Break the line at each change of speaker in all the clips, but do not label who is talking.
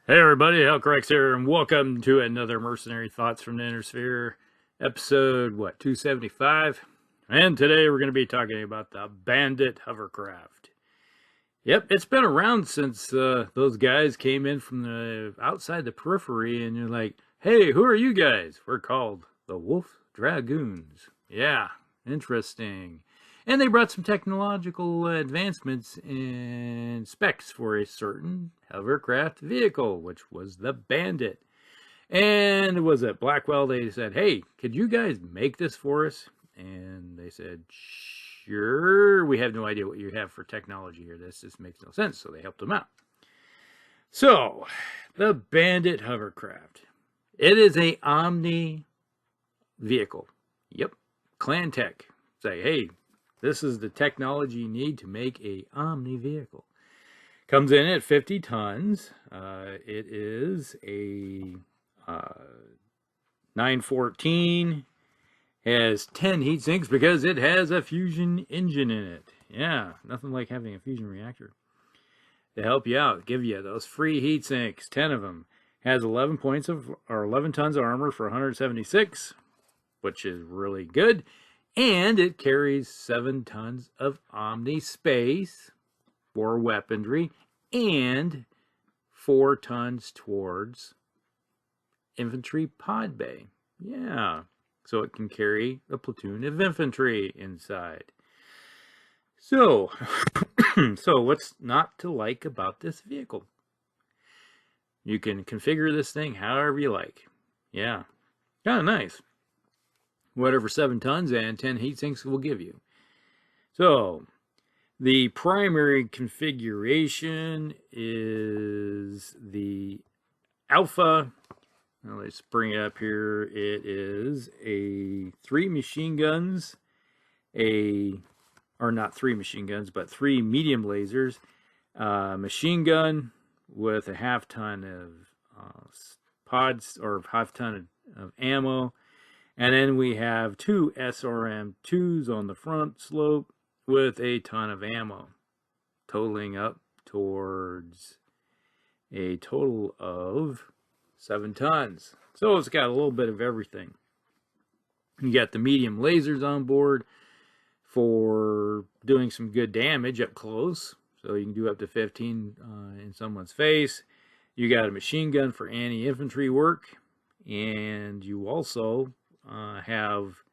Hey everybody, Hvac here, and welcome to another Mercenary Thoughts from the Inner Sphere, episode, 275? And today we're going to be talking about the Bandit Hovercraft. Yep, it's been around since those guys came in from the outside the periphery, and you're like, hey, who are you guys? We're called the Wolf Dragoons. Yeah, interesting. And they brought some technological advancements and specs for a certain hovercraft vehicle, which was the Bandit. And it was at Blackwell, they said, hey, could you guys make this for us? And they said, sure, we have no idea what you have for technology here. This just makes no sense. So they helped them out. So, the Bandit Hovercraft. It is a Omni vehicle. Yep, Clan Tech. Say, hey, this is the technology you need to make a Omni vehicle. Comes in at 50 tons. It is a 914. Has 10 heat sinks because it has a fusion engine in it. Yeah, nothing like having a fusion reactor to help you out. Give you those free heat sinks, 10 of them. Has 11 tons of armor for 176, which is really good. And it carries 7 tons of Omni space for weaponry and 4 tons towards infantry pod bay. Yeah, so it can carry a platoon of infantry inside. So, what's not to like about this vehicle? You can configure this thing however you like. Yeah, kind of nice. Whatever 7 tons and 10 heat sinks will give you. So, the primary configuration is the Alpha. Now let's bring it up here. It is a 3 machine guns, or not 3 machine guns, but 3 medium lasers, machine gun with a half ton of pods, or half ton of ammo. And then we have 2 SRM-2s on the front slope with a ton of ammo, totaling up towards a total of 7 tons. So it's got a little bit of everything. You got the medium lasers on board for doing some good damage up close. So you can do up to 15 in someone's face. You got a machine gun for anti-infantry work. And you also have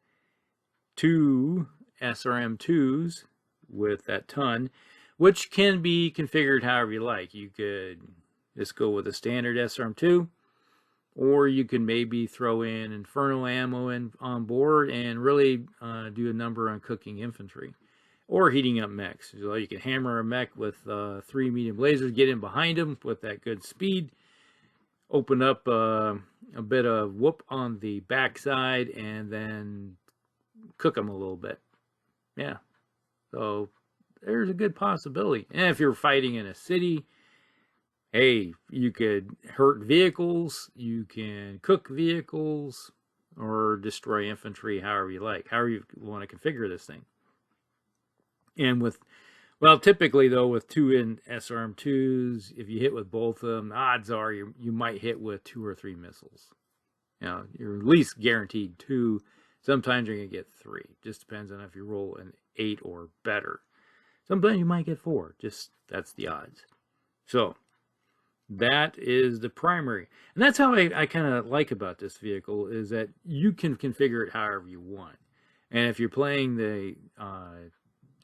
2 SRM-2s with that ton, which can be configured however you like. You could just go with a standard SRM-2, or you can maybe throw in Inferno ammo on board and really do a number on cooking infantry or heating up mechs. So you can hammer a mech with 3 medium lasers, get in behind them with that good speed, open up a bit of whoop on the backside, and then cook them a little bit. Yeah, so there's a good possibility. And if you're fighting in a city, hey, you could hurt vehicles, you can cook vehicles, or destroy infantry however you like, however you want to configure this thing. And with, well, typically though, with 2 SRM-2s, if you hit with both of them, odds are you might hit with 2 or 3 missiles. You know, you're at least guaranteed 2. Sometimes you're going to get 3. Just depends on if you roll an 8 or better. Sometimes you might get 4. Just, that's the odds. So, that is the primary. And that's how I kind of like about this vehicle, is that you can configure it however you want. And if you're playing the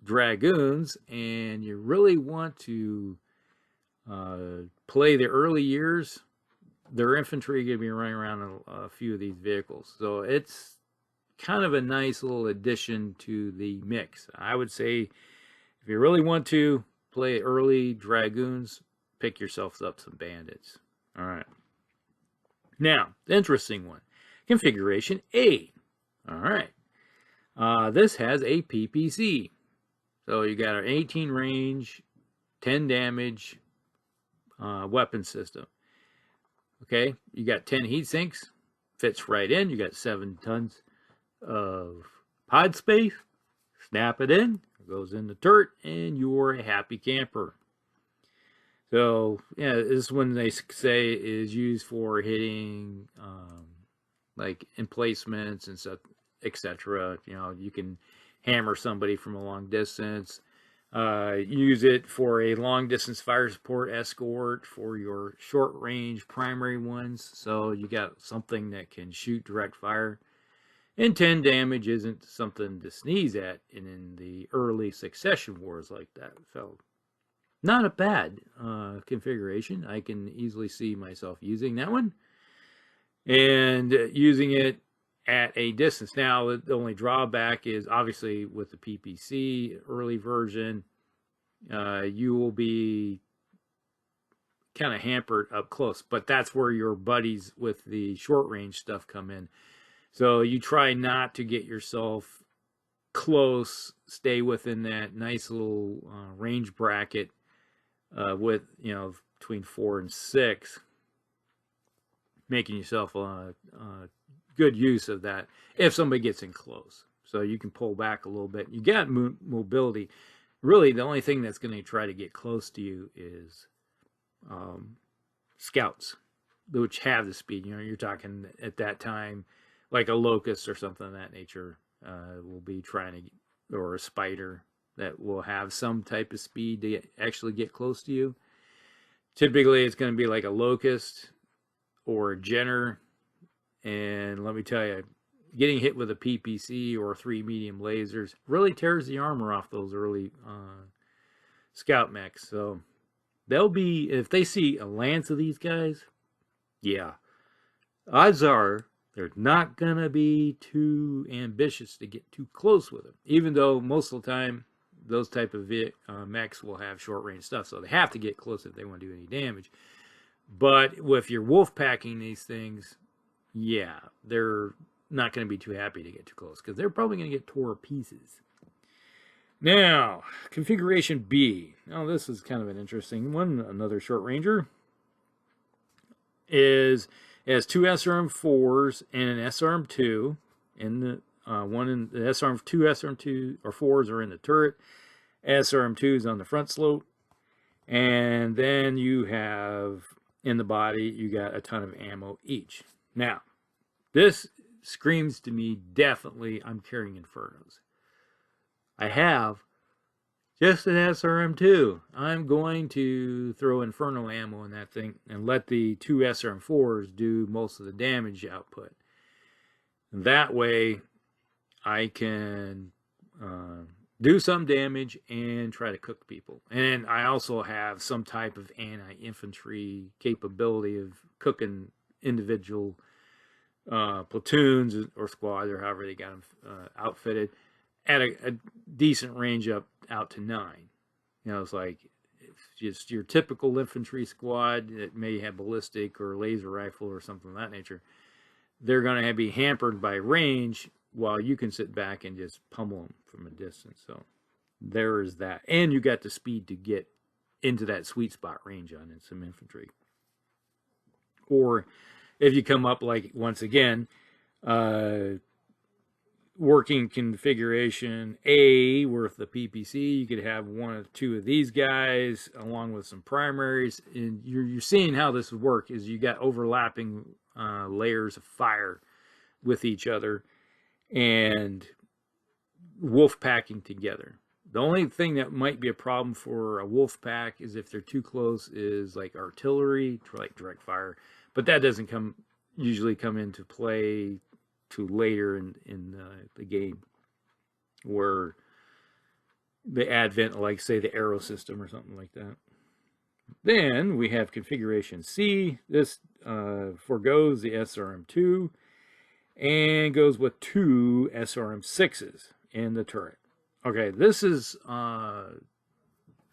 Dragoons and you really want to play the early years, their infantry are going to be running around a few of these vehicles. So it's kind of a nice little addition to the mix. I would say if you really want to play early Dragoons, pick yourself up some Bandits. All right. Now, the interesting one, configuration A. All right. This has a PPC. So you got an 18 range, 10 damage weapon system. Okay, you got 10 heat sinks, fits right in. You got 7 tons of pod space. Snap it in, it goes in the turret, and you're a happy camper. So yeah, this is when they say is used for hitting like emplacements and stuff, etc. You know, you can hammer somebody from a long distance. Use it for a long distance fire support escort for your short range primary ones. So you got something that can shoot direct fire. And 10 damage isn't something to sneeze at in the early succession wars like that. So not a bad configuration. I can easily see myself using that one and using it at a distance. Now, the only drawback is obviously with the PPC early version, you will be kind of hampered up close, but that's where your buddies with the short range stuff come in. So you try not to get yourself close, stay within that nice little range bracket with, you know, between 4 and 6, making yourself a good use of that if somebody gets in close. So you can pull back a little bit. You got mobility. Really, the only thing that's going to try to get close to you is scouts, which have the speed. You know, you're talking at that time, like a locust or something of that nature will be trying to, or a spider that will have some type of speed to actually get close to you. Typically, it's going to be like a locust or a Jenner. And let me tell you, getting hit with a PPC or 3 medium lasers really tears the armor off those early scout mechs. So they'll be, if they see a lance of these guys, yeah, odds are they're not going to be too ambitious to get too close with them. Even though most of the time, those type of mechs will have short range stuff, so they have to get close if they want to do any damage. But if you're wolf packing these things, yeah, they're not going to be too happy to get too close because they're probably going to get tore to pieces. Now, configuration B. Now, this is kind of an interesting one. Another short ranger has 2 SRM4s and an SRM2 in the one in the SRM2, SRM2 or 4s are in the turret. SRM2 is on the front slope. And then you have in the body, you got a ton of ammo each. Now, this screams to me definitely I'm carrying Infernos. I have just an SRM2. I'm going to throw Inferno ammo in that thing and let the 2 SRM4s do most of the damage output. That way, I can do some damage and try to cook people. And I also have some type of anti-infantry capability of cooking individual platoons or squads or however they got them outfitted at a decent range out to 9. You know, it's like just your typical infantry squad that may have ballistic or laser rifle or something of that nature. They're going to be hampered by range while you can sit back and just pummel them from a distance. So there is that. And you got the speed to get into that sweet spot range on some infantry. Or if you come up like, once again, working configuration A with the PPC, you could have 1 or 2 of these guys along with some primaries. And you're seeing how this would work is you got overlapping layers of fire with each other and wolf packing together. The only thing that might be a problem for a wolf pack is if they're too close is like artillery, like direct fire. But that doesn't usually come into play to later in the game, where the advent, like say the arrow system or something like that. Then we have configuration C. This forgoes the SRM2 and goes with 2 SRM6s in the turret. Okay, this is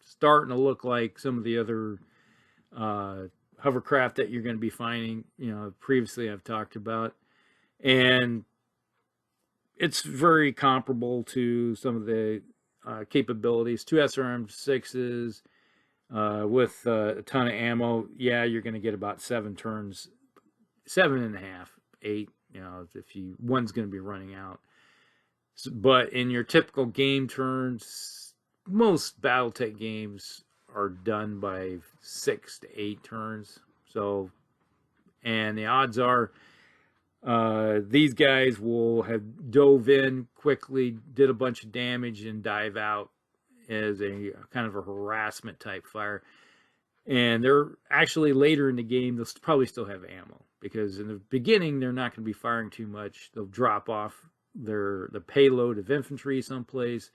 starting to look like some of the other hovercraft that you're going to be finding, you know, previously I've talked about. And it's very comparable to some of the capabilities. 2 SRM6s with a ton of ammo. Yeah, you're going to get about 7 turns, 7.5, 8. You know, if one's going to be running out. But in your typical game turns, most Battletech games are done by 6 to 8 turns. So, and the odds are these guys will have dove in quickly, did a bunch of damage, and dive out as a kind of a harassment type fire. And they're actually later in the game, they'll probably still have ammo, because in the beginning they're not going to be firing too much. They'll drop off the payload of infantry someplace,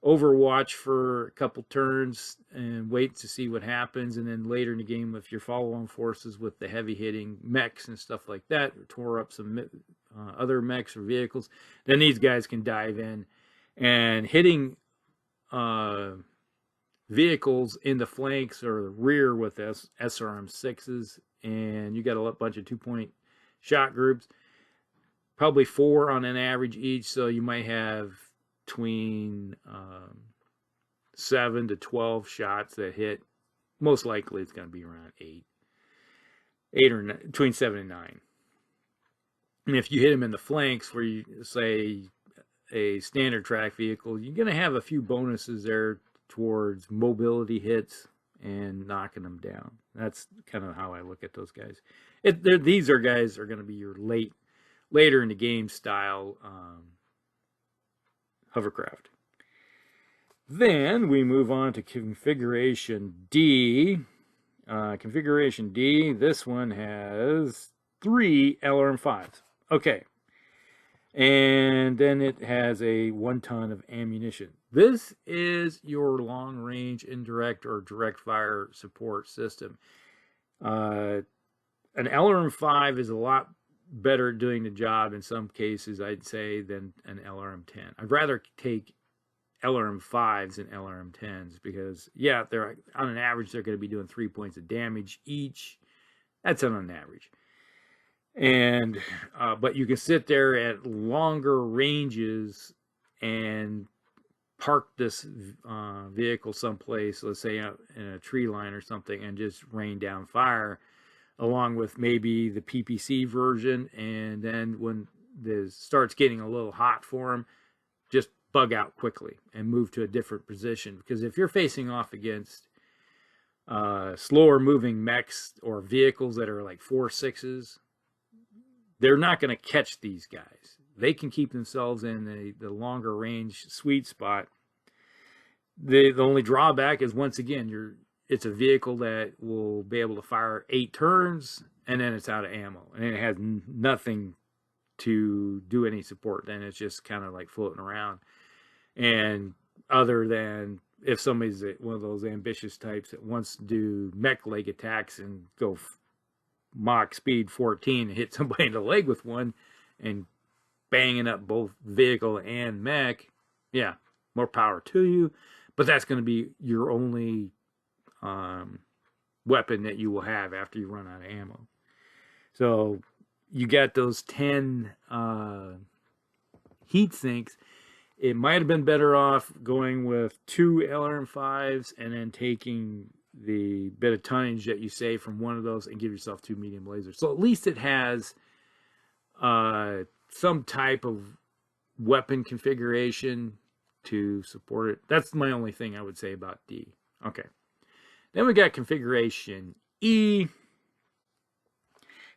overwatch for a couple turns and wait to see what happens. And then later in the game, if you're following forces with the heavy hitting mechs and stuff like that, or tore up some other mechs or vehicles, then these guys can dive in and hitting vehicles in the flanks or the rear with SRM6s, and you got a bunch of 2-point shot groups, probably 4 on an average each, so you might have between 7 to 12 shots that hit. Most likely it's going to be around 8 or 9, between 7 and 9. And if you hit them in the flanks, where you say a standard track vehicle, you're going to have a few bonuses there towards mobility hits and knocking them down. That's kind of how I look at those guys. These are guys are going to be your later in the game style hovercraft. Then we move on to Configuration D. Configuration D, this one has 3 LRM5s. Okay. And then it has a 1 ton of ammunition. This is your long-range indirect or direct fire support system. An LRM5 is a lot better doing the job in some cases, I'd say, than an LRM10. I'd rather take LRM5s than LRM10s because, yeah, they're on an average, they're going to be doing 3 points of damage each. That's on an average. And but you can sit there at longer ranges and park this vehicle someplace, let's say in a tree line or something, and just rain down fire, along with maybe the PPC version. And then when this starts getting a little hot for them, just bug out quickly and move to a different position. Because if you're facing off against slower moving mechs or vehicles that are like 4.6s, they're not going to catch these guys. They can keep themselves in the longer range sweet spot. The only drawback is, once again, it's a vehicle that will be able to fire 8 turns, and then it's out of ammo. And it has nothing to do any support. Then it's just kind of like floating around. And other than if somebody's one of those ambitious types that wants to do mech leg attacks and go Mach speed 14 and hit somebody in the leg with one and banging up both vehicle and mech, yeah, more power to you. But that's going to be your only weapon that you will have after you run out of ammo. So you got those 10 heat sinks. It might have been better off going with 2 LRM5s and then taking the bit of tonnage that you save from one of those and give yourself 2 medium lasers. So at least it has some type of weapon configuration to support it. That's my only thing I would say about D. Okay. Then we got configuration E.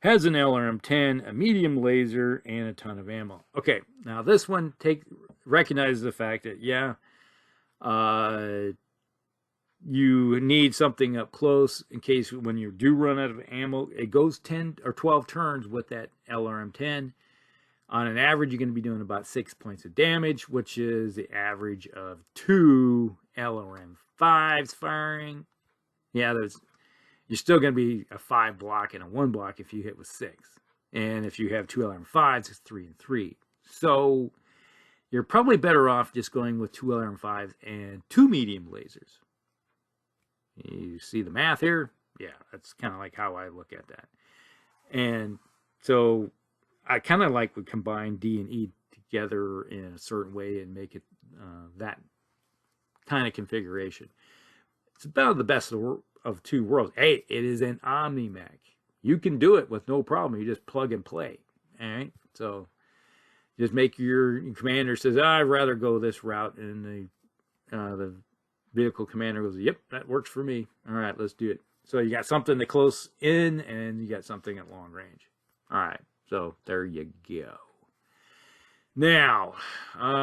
Has an LRM-10, a medium laser, and a ton of ammo. Okay, now this one recognizes the fact that, yeah, you need something up close in case when you do run out of ammo. It goes 10 or 12 turns with that LRM-10. On an average, you're going to be doing about 6 points of damage, which is the average of 2 LRM-5s firing. Yeah, you're still going to be a 5 block and a 1 block if you hit with 6. And if you have 2 LRM-5s, it's 3 and 3. So you're probably better off just going with 2 LRM-5s and 2 medium lasers. You see the math here? Yeah, that's kind of like how I look at that. And so I kind of like would combine D and E together in a certain way and make it that kind of configuration. It's about the best of 2 worlds. Hey, it is an Omni-Mech. You can do it with no problem. You just plug and play. All right? So just make your commander says, I'd rather go this route, and the vehicle commander goes, yep, that works for me. All right, let's do it. So you got something at close in, and you got something at long range. All right, so there you go. Now,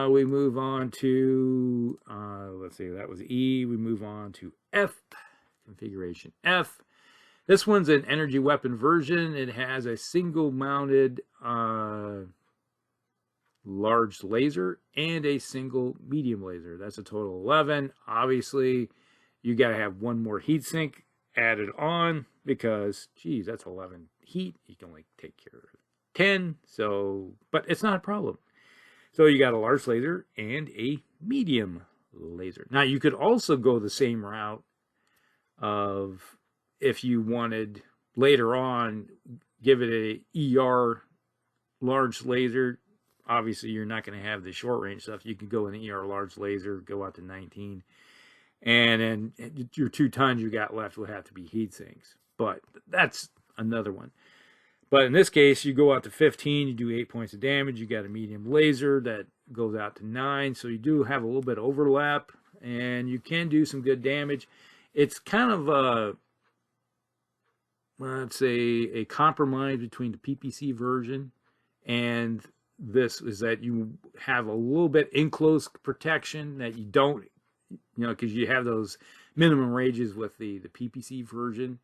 we move on to, let's see, that was E. We move on to F, configuration F. This one's an energy weapon version. It has a single mounted large laser and a single medium laser. That's a total of 11. Obviously, you got to have one more heatsink added on because, geez, that's 11 heat. You can only take care of 10. So, but it's not a problem. So you got a large laser and a medium laser. Now you could also go the same route of, if you wanted later on, give it a ER large laser. Obviously you're not going to have the short range stuff. You could go in the ER large laser, go out to 19. And then your 2 tons you got left will have to be heat sinks. But that's another one. But in this case, you go out to 15, you do 8 points of damage. You got a medium laser that goes out to 9. So you do have a little bit of overlap, and you can do some good damage. It's kind of a, let's say, a compromise between the PPC version and this, is that you have a little bit in-close protection that you don't, because you have those minimum ranges with the PPC version.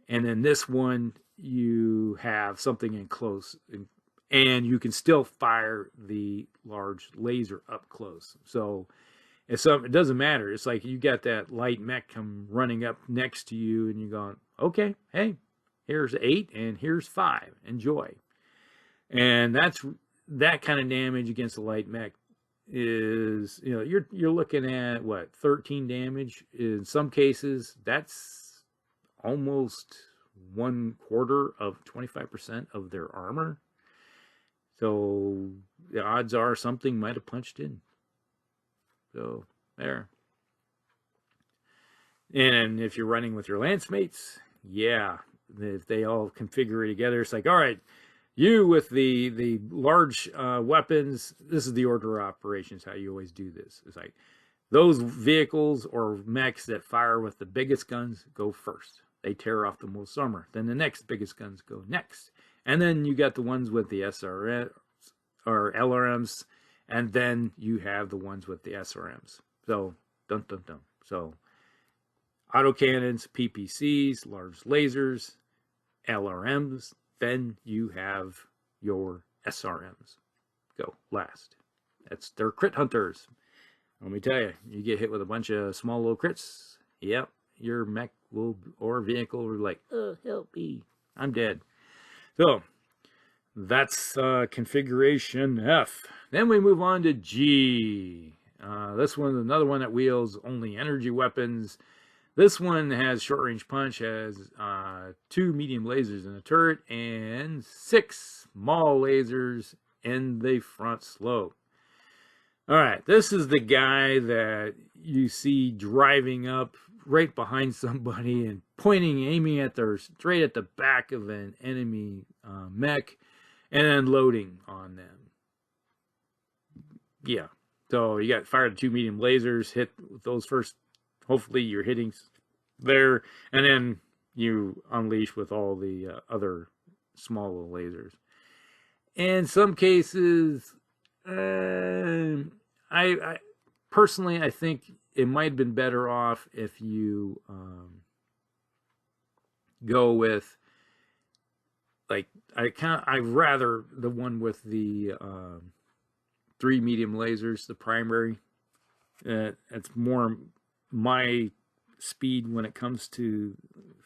And then this one, you have something in close, and you can still fire the large laser up close. So it doesn't matter. It's like you got that light mech come running up next to you, and you're going, okay, hey, here's 8 and here's 5. Enjoy. And that kind of damage against a light mech is, you're looking at what, 13 damage in some cases. That's almost 1/4 of 25% of their armor. So the odds are something might have punched in. So there. And if you're running with your lance mates, yeah, if they all configure it together, it's like, all right, you with the large weapons, this is the order of operations, how you always do this. It's like those vehicles or mechs that fire with the biggest guns go first. They tear off the most armor. Then the next biggest guns go next. And then you got the ones with the SRS or LRMs. And then you have the ones with the SRMs. So, dun dun dun. So, autocannons, PPCs, large lasers, LRMs. Then you have your SRMs. Go last. They're crit hunters. Let me tell you, you get hit with a bunch of small little crits. Yep. Your mech or vehicle will be like, oh, help me, I'm dead. So that's configuration F. Then we move on to G. This one is another one that wields only energy weapons. This one has short range punch, has 2 medium lasers in the turret and 6 small lasers in the front slope. All right, this is the guy that you see driving up right behind somebody and pointing, aiming at straight at the back of an enemy mech, and then loading on them. Yeah, so you got fired 2 medium lasers, hit with those first. Hopefully you're hitting there, and then you unleash with all the other small little lasers. In some cases, I personally, I think it might have been better off if you go with, like, I'd rather the one with the 3 medium lasers, the primary. It's more my speed when it comes to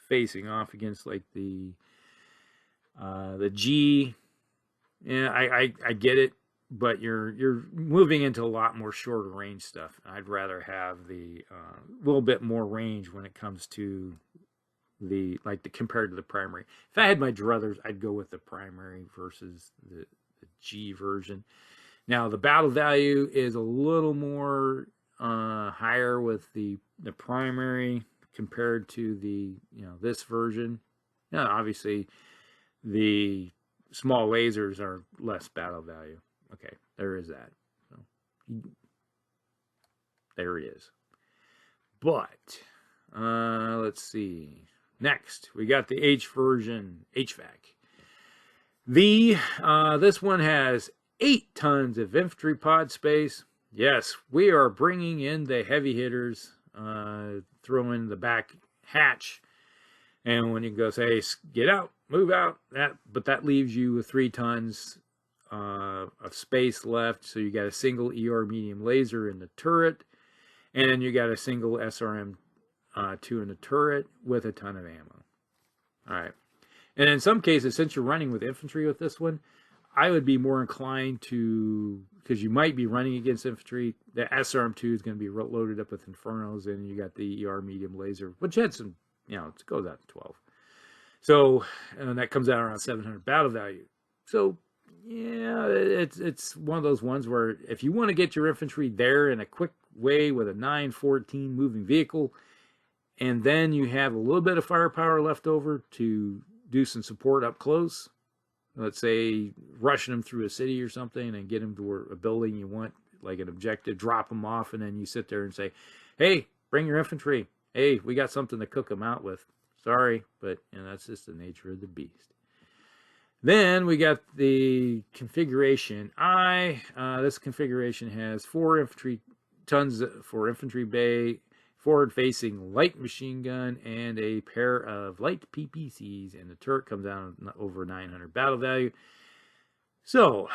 facing off against like the G. Yeah, I get it, but you're moving into a lot more shorter range stuff. I'd rather have the little bit more range when it comes to the compared to the primary. If I had my druthers, I'd go with the primary versus the G version. Now the battle value is a little more higher with the primary compared to the this version. Now obviously the small lasers are less battle value. Okay, there is that. So, there it is. But let's see. Next, we got the H version, Hvac. This one has 8 tons of infantry pod space. Yes, we are bringing in the heavy hitters, throw in the back hatch, and when you go say, get out, move out, but that leaves you with 3 tons of space left. So you got a single ER medium laser in the turret, and then you got a single SRM 2 in the turret with a ton of ammo. All right. And in some cases, since you're running with infantry with this one, I would be more inclined to, because you might be running against infantry, the SRM2 is going to be loaded up with Infernos, and you got the ER medium laser, which had some, you know, it goes out to 12. So, and that comes out around 700 battle value. So, yeah, it's one of those ones where if you want to get your infantry there in a quick way with a 914 moving vehicle, and then you have a little bit of firepower left over to do some support up close, let's say rushing them through a city or something and get them to a building you want, like an objective, drop them off, and then you sit there and say, hey, bring your infantry. Hey, we got something to cook them out with. Sorry, but you know, that's just the nature of the beast. Then we got the configuration I. This configuration has 4 infantry tons for infantry bay, forward-facing light machine gun, and a pair of light PPCs, and the turret comes out over 900 battle value. So,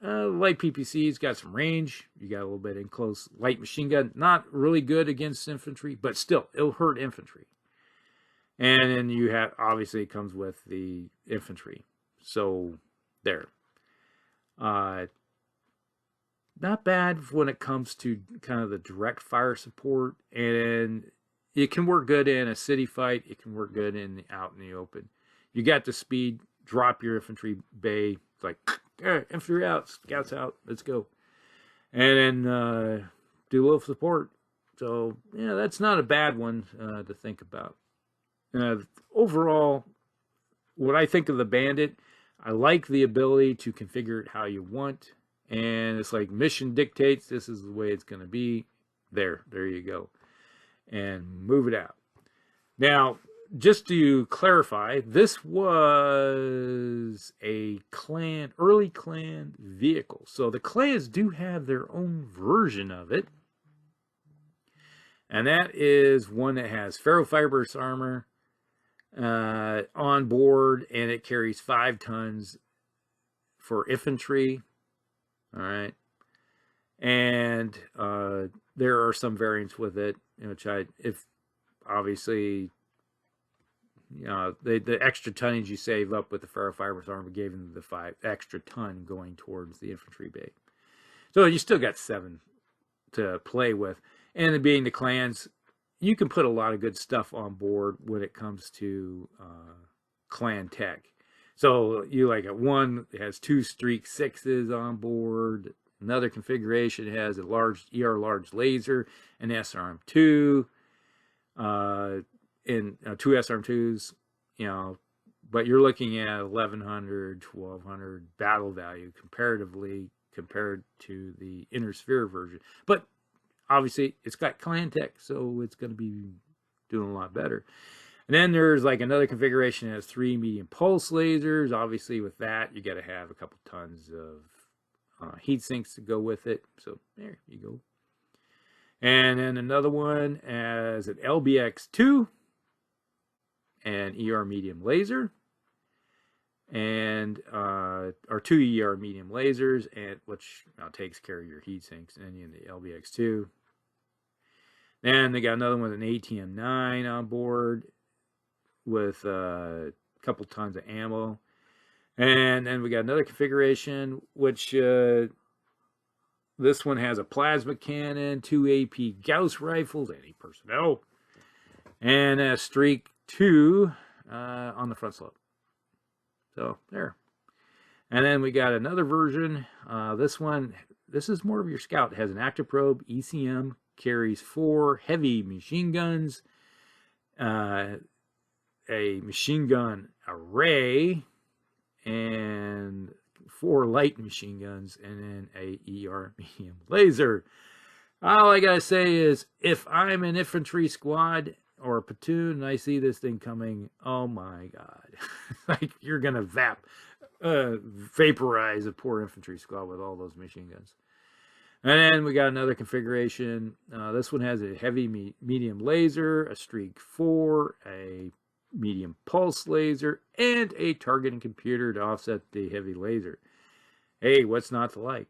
light PPCs got some range. You got a little bit in close. Light machine gun, not really good against infantry, but still, it'll hurt infantry. And then you have, obviously, it comes with the infantry. So, there. Not bad when it comes to kind of the direct fire support, and it can work good in a city fight. It can work good out in the open. You got the speed. Drop your infantry bay. It's like, infantry out, scouts out. Let's go, and then do a little support. So yeah, that's not a bad one to think about. Overall, what I think of the Bandit, I like the ability to configure it how you want. And it's like mission dictates, this is the way it's going to be. There you go. And move it out. Now, just to clarify, this was a clan, early clan vehicle. So the clans do have their own version of it. And that is one that has ferrofibrous armor on board, and it carries 5 tons for infantry. All right, and there are some variants with it, which if obviously, you know, the extra tonnage you save up with the ferrofibrous armor gave them the 5 extra ton going towards the infantry bay. So you still got 7 to play with, and being the clans, you can put a lot of good stuff on board when it comes to clan tech. So you like a one has 2 streak 6s on board. Another configuration has a large large laser, an SRM2, and 2 SRM2s. You know, but you're looking at 1100, 1200 battle value comparatively compared to the Inner Sphere version. But obviously, it's got clan tech, so it's going to be doing a lot better. And then there's like another configuration that has 3 medium pulse lasers. Obviously, with that, you got to have a couple tons of heat sinks to go with it. So there you go. And then another one has an LBX2 and ER medium laser, and or 2 ER medium lasers, and which takes care of your heat sinks, and then the LBX2. Then they got another one with an ATM-9 on board with a couple tons of ammo. And then we got another configuration, which this one has a plasma cannon, 2 AP Gauss rifles, anti-personnel, and a Streak 2 on the front slope. So there. And then we got another version. This is more of your scout. It has an active probe, ECM, carries 4 heavy machine guns, a machine gun array, and 4 light machine guns, and then a ER medium laser. All I gotta say is, if I'm an infantry squad or a platoon and I see this thing coming, oh my god. Like, you're gonna vaporize a poor infantry squad with all those machine guns. And then we got another configuration. This one has a heavy medium laser, a streak 4, a medium pulse laser, and a targeting computer to offset the heavy laser. Hey, what's not to like?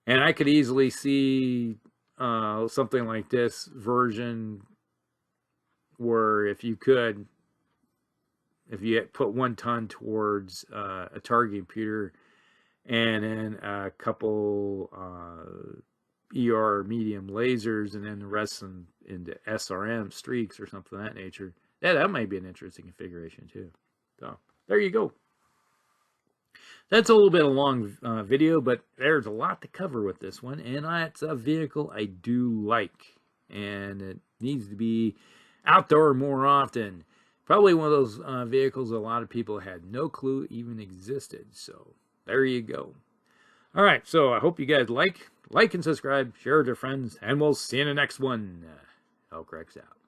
And I could easily see something like this version where if you put 1 ton towards a target computer and then a couple ER medium lasers and then the rest into SRM streaks or something of that nature, that might be an interesting configuration too. So there you go. That's a little bit of a long video, but there's a lot to cover with this one, and it's a vehicle I do like, and it needs to be outdoor more often. Probably one of those vehicles a lot of people had no clue even existed, so there you go. All right, so I hope you guys like and subscribe, share with your friends, and we'll see you in the next one. Hvac out.